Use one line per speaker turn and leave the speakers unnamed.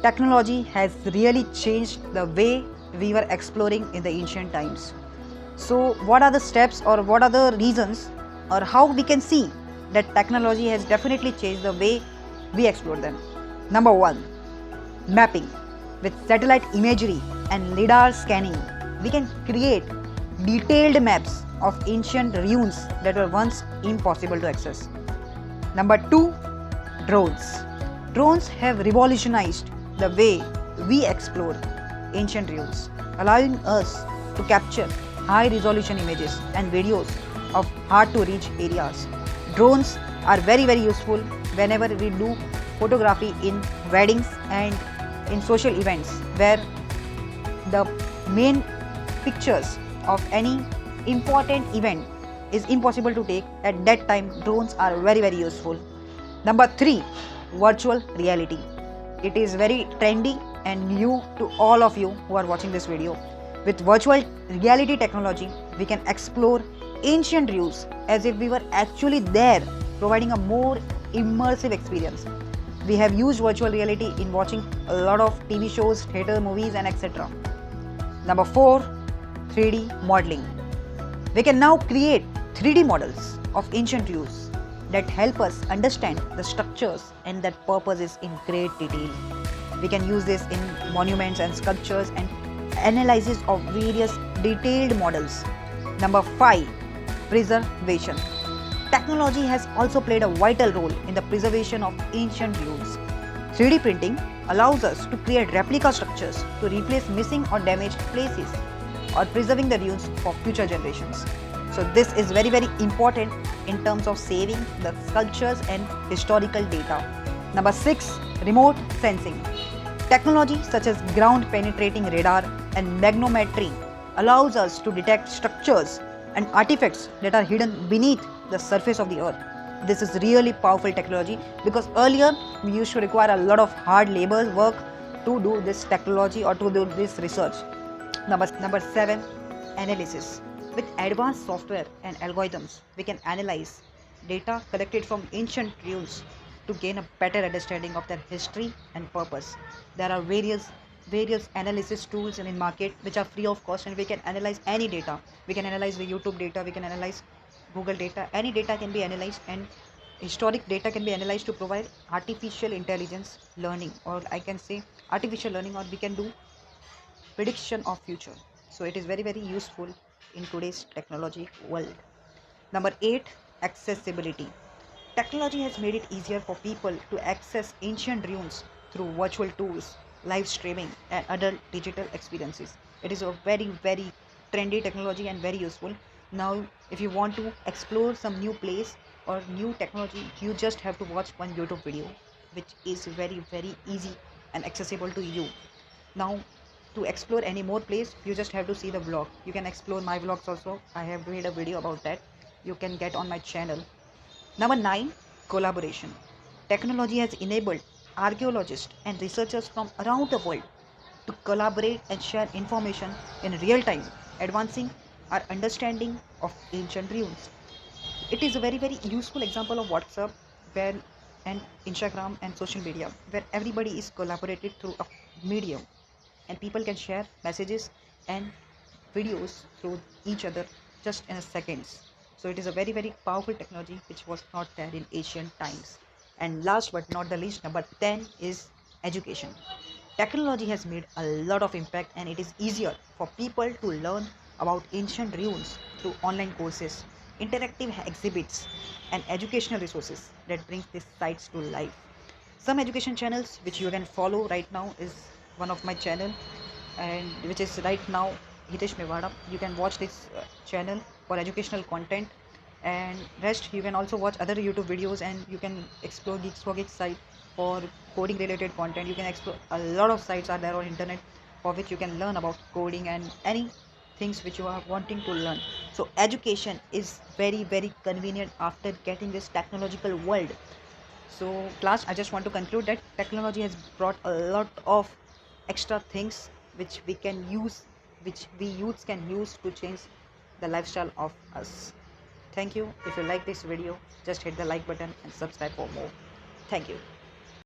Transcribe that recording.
Technology has really changed the way we were exploring in the ancient times. So, what are the steps or what are the reasons or how we can see that technology has definitely changed the way we explore them? Number one, mapping. With satellite imagery and LiDAR scanning, we can create detailed maps of ancient ruins that were once impossible to access. Number two, drones. Drones have revolutionized the way we explore ancient ruins, allowing us to capture high resolution images and videos of hard to reach areas. Drones are very useful whenever we do photography in weddings and in social events where the main pictures of any important event is impossible to take. At that time, drones are very useful. Number three, virtual reality. It is very trendy and new to all of you who are watching this video. With virtual reality technology, we can explore ancient ruins as if we were actually there, providing a more immersive experience. We have used virtual reality in watching a lot of TV shows, theater, movies, and etc. Number four, 3D modeling. We can now create 3D models of ancient ruins that help us understand the structures and their purposes in great detail. We can use this in monuments and sculptures and analysis of various detailed models. Number 5, preservation. Technology has also played a vital role in the preservation of ancient ruins. 3D printing allows us to create replica structures to replace missing or damaged places or preserving the ruins for future generations. So this is very important in terms of saving the sculptures and historical data. Number 6, remote sensing. Technology such as ground penetrating radar and magnetometry allows us to detect structures and artifacts that are hidden beneath the surface of the earth. This is really powerful technology because earlier we used to require a lot of hard labor work to do this technology or to do this research. Number 7, analysis. With advanced software and algorithms, we can analyze data collected from ancient ruins to gain a better understanding of their history and purpose. There are various analysis tools in market which are free of cost, and we can analyze any data. We can analyze the YouTube data, we can analyze Google data, any data can be analyzed, and historic data can be analyzed to provide artificial intelligence learning, or I can say artificial learning, or we can do prediction of future. So it is very useful in today's technology world. Number 8, accessibility. Technology has made it easier for people to access ancient ruins through virtual tools, live streaming, and other digital experiences. It is a very trendy technology and very useful. Now, if you want to explore some new place or new technology, you just have to watch one YouTube video, which is very easy and accessible to you. Now, to explore any more place, you just have to see the vlog. You can explore my vlogs also. I have made a video about that. You can get on my channel. Number 9, collaboration. Technology has enabled archaeologists and researchers from around the world to collaborate and share information in real time, advancing our understanding of ancient ruins. It is a very useful example of WhatsApp where and Instagram and social media, where everybody is collaborated through a medium and people can share messages and videos through each other just in a seconds. So it is a very powerful technology which was not there in ancient times. And last but not the least, number 10 is education. Technology has made a lot of impact, and it is easier for people to learn about ancient ruins through online courses, interactive exhibits, and educational resources that brings these sites to life. Some education channels which you can follow right now is one of my channel, and which is right now Hitesh Mewada. You can watch this channel for educational content, and rest you can also watch other YouTube videos, and you can explore Geeks for Geeks site for coding related content. You can explore a lot of sites are there on internet for which you can learn about coding and any things which you are wanting to learn. So education is very convenient after getting this technological world. So class, I just want to conclude that technology has brought a lot of extra things which we can use, which we youths can use to change the lifestyle of us. Thank you. If you like this video, just hit the like button and subscribe for more. Thank you.